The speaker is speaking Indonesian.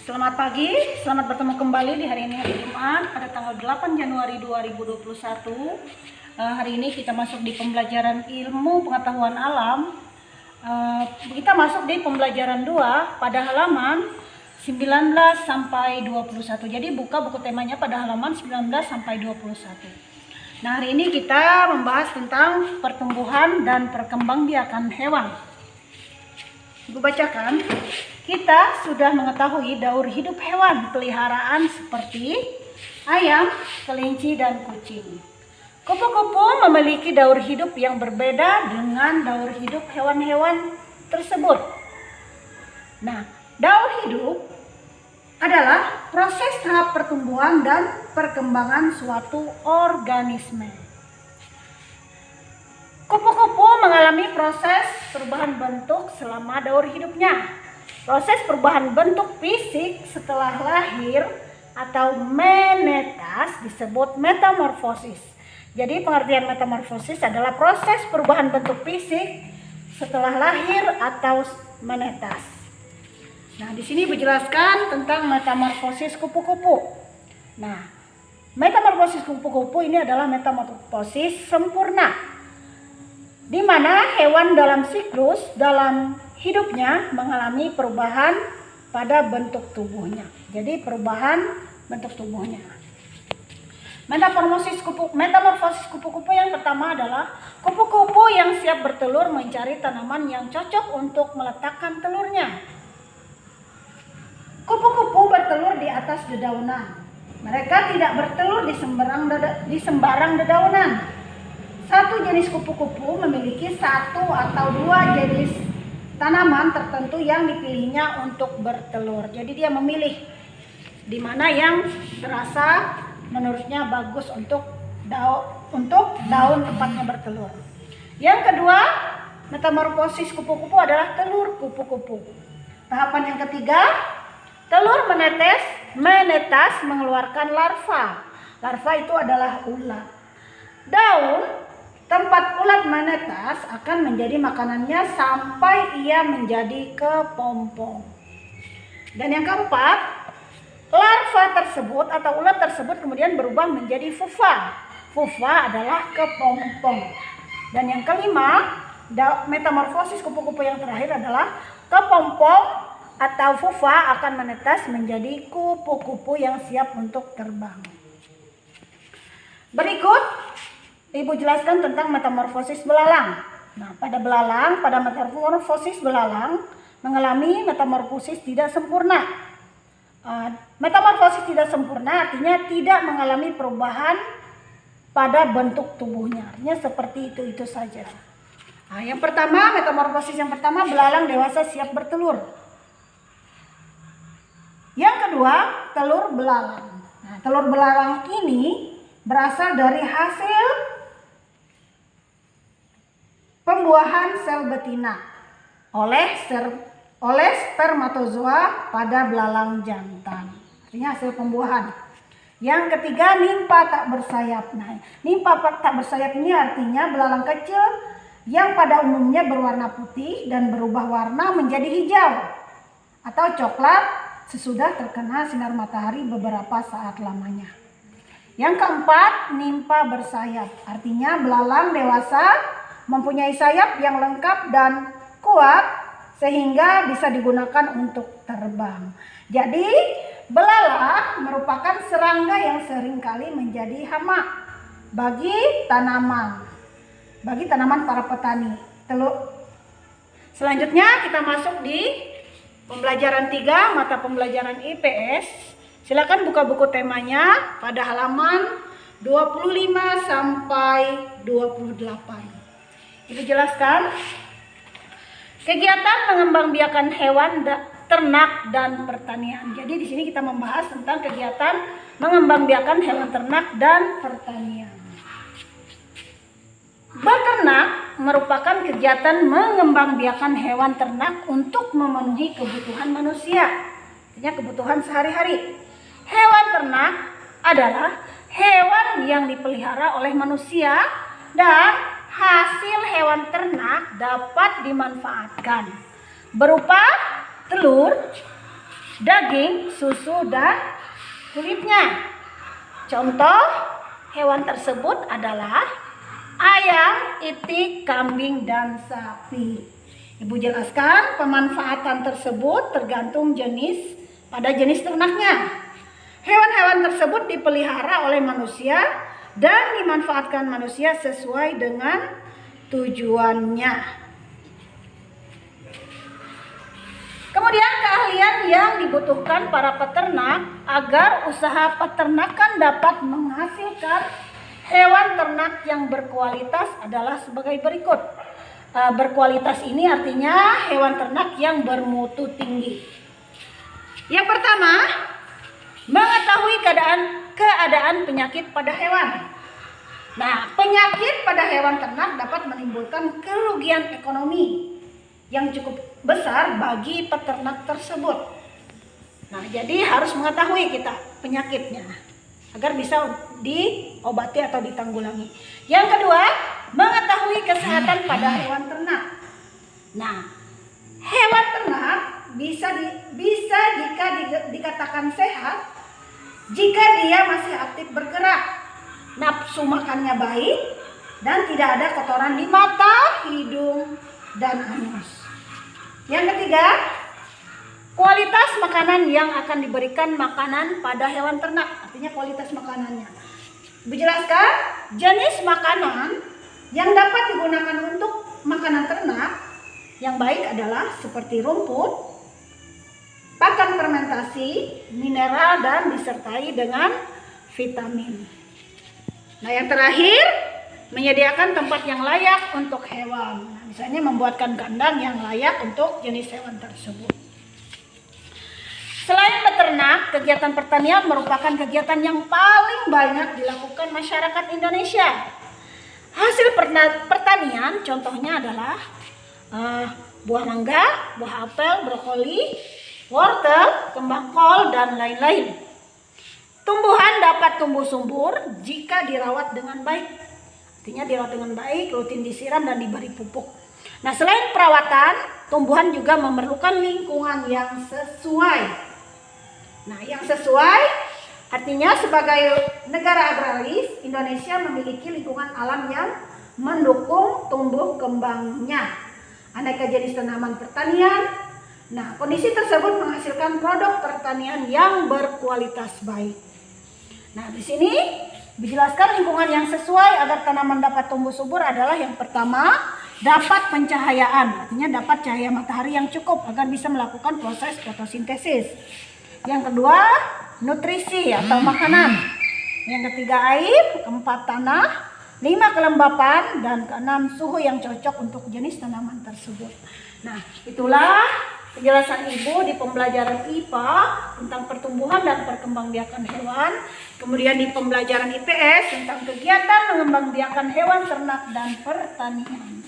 Selamat pagi, selamat bertemu kembali di hari ini, hari Jumat pada tanggal 8 Januari 2021. Hari ini kita masuk di pembelajaran ilmu pengetahuan alam. Kita masuk di pembelajaran 2 pada halaman 19 sampai 21. Jadi buka buku temanya pada halaman 19 sampai 21. Nah, hari ini kita membahas tentang pertumbuhan dan perkembangbiakan hewan. Ibu bacakan. Kita sudah mengetahui daur hidup hewan peliharaan seperti ayam, kelinci, dan kucing. Kupu-kupu memiliki daur hidup yang berbeda dengan daur hidup hewan-hewan tersebut. Nah, daur hidup adalah proses tahap pertumbuhan dan perkembangan suatu organisme. Kupu-kupu mengalami proses perubahan bentuk selama daur hidupnya. Proses perubahan bentuk fisik setelah lahir atau menetas disebut metamorfosis. Jadi pengertian metamorfosis adalah proses perubahan bentuk fisik setelah lahir atau menetas. Nah, di sini dijelaskan tentang metamorfosis kupu-kupu. Nah, metamorfosis kupu-kupu ini adalah metamorfosis sempurna, di mana hewan dalam siklus dalam hidupnya mengalami perubahan pada bentuk tubuhnya. Jadi perubahan bentuk tubuhnya. Metamorfosis kupu-kupu yang pertama adalah kupu-kupu yang siap bertelur mencari tanaman yang cocok untuk meletakkan telurnya. Kupu-kupu bertelur di atas dedaunan. Mereka tidak bertelur di sembarang dedaunan. Satu jenis kupu-kupu memiliki satu atau dua jenis tanaman tertentu yang dipilihnya untuk bertelur. Jadi dia memilih di mana yang terasa menurutnya bagus untuk daun tempatnya bertelur. Yang kedua, metamorfosis kupu-kupu adalah telur kupu-kupu. Tahapan yang ketiga, telur menetas mengeluarkan larva. Larva itu adalah ulat. Daun tempat ulat menetas akan menjadi makanannya sampai ia menjadi kepompong. Dan yang keempat, larva tersebut atau ulat tersebut kemudian berubah menjadi pupa. Pupa adalah kepompong. Dan yang kelima, metamorfosis kupu-kupu yang terakhir adalah kepompong atau pupa akan menetas menjadi kupu-kupu yang siap untuk terbang. Berikut Ibu jelaskan tentang metamorfosis belalang. Nah, pada metamorfosis belalang mengalami metamorfosis tidak sempurna. Metamorfosis tidak sempurna artinya tidak mengalami perubahan pada bentuk tubuhnya. Artinya seperti itu saja. Nah, metamorfosis yang pertama, belalang dewasa siap bertelur. Yang kedua, telur belalang. Nah, telur belalang ini berasal dari hasil pembuahan sel betina oleh spermatozoa pada belalang jantan. Artinya hasil pembuahan. Yang ketiga, nimpa tak bersayap. Nah, nimpa tak bersayap ini artinya belalang kecil yang pada umumnya berwarna putih dan berubah warna menjadi hijau atau coklat sesudah terkena sinar matahari beberapa saat lamanya. Yang keempat, nimpa bersayap. Artinya belalang dewasa mempunyai sayap yang lengkap dan kuat sehingga bisa digunakan untuk terbang. Jadi belalang merupakan serangga yang seringkali menjadi hama bagi tanaman para petani. Selanjutnya kita masuk di pembelajaran 3 mata pembelajaran IPS. Silakan buka buku temanya pada halaman 25 sampai 28. Ibu jelaskan kegiatan mengembangbiakan hewan ternak dan pertanian. Jadi di sini kita membahas tentang kegiatan mengembangbiakan hewan ternak dan pertanian. Beternak merupakan kegiatan mengembangbiakan hewan ternak untuk memenuhi kebutuhan manusia, artinya kebutuhan sehari-hari. Hewan ternak adalah hewan yang dipelihara oleh manusia dan hasil hewan ternak dapat dimanfaatkan berupa telur, daging, susu, dan kulitnya. Contoh hewan tersebut adalah ayam, itik, kambing, dan sapi. Ibu jelaskan pemanfaatan tersebut tergantung pada jenis ternaknya. Hewan-hewan tersebut dipelihara oleh manusia dan dimanfaatkan manusia sesuai dengan tujuannya. Kemudian keahlian yang dibutuhkan para peternak agar usaha peternakan dapat menghasilkan hewan ternak yang berkualitas adalah sebagai berikut. Berkualitas ini artinya hewan ternak yang bermutu tinggi. Yang pertama, mengetahui keadaan penyakit pada hewan. Nah, penyakit pada hewan ternak dapat menimbulkan kerugian ekonomi yang cukup besar bagi peternak tersebut. Nah, jadi harus mengetahui kita penyakitnya agar bisa diobati atau ditanggulangi. Yang kedua, mengetahui kesehatan pada hewan ternak. Nah, hewan ternak bisa jika dikatakan sehat jika dia masih aktif bergerak, nafsu makannya baik, dan tidak ada kotoran di mata, hidung, dan anus. Yang ketiga, kualitas makanan yang akan diberikan makanan pada hewan ternak, artinya kualitas makanannya. Dijelaskan jenis makanan yang dapat digunakan untuk makanan ternak yang baik adalah seperti rumput, pakan fermentasi, mineral, dan disertai dengan vitamin. Nah, yang terakhir, menyediakan tempat yang layak untuk hewan. Nah, misalnya membuatkan kandang yang layak untuk jenis hewan tersebut. Selain beternak, kegiatan pertanian merupakan kegiatan yang paling banyak dilakukan masyarakat Indonesia. Hasil pertanian contohnya adalah buah mangga, buah apel, brokoli, wortel, kembang kol, dan lain-lain. Tumbuhan dapat tumbuh subur jika dirawat dengan baik. Artinya dirawat dengan baik, rutin disiram dan diberi pupuk. Nah, selain perawatan, tumbuhan juga memerlukan lingkungan yang sesuai. Nah, yang sesuai artinya sebagai negara agraris, Indonesia memiliki lingkungan alam yang mendukung tumbuh kembangnya aneka jenis tanaman pertanian. Nah, kondisi tersebut menghasilkan produk pertanian yang berkualitas baik. Nah, di sini dijelaskan lingkungan yang sesuai agar tanaman dapat tumbuh subur adalah yang pertama, dapat pencahayaan. Artinya dapat cahaya matahari yang cukup agar bisa melakukan proses fotosintesis. Yang kedua, nutrisi atau makanan. Yang ketiga, air. Keempat, tanah. 5, kelembapan. Dan keenam, suhu yang cocok untuk jenis tanaman tersebut. Nah, itulah penjelasan Ibu di pembelajaran IPA tentang pertumbuhan dan perkembangbiakan hewan. Kemudian di pembelajaran IPS tentang kegiatan mengembangbiakan hewan ternak dan pertanian.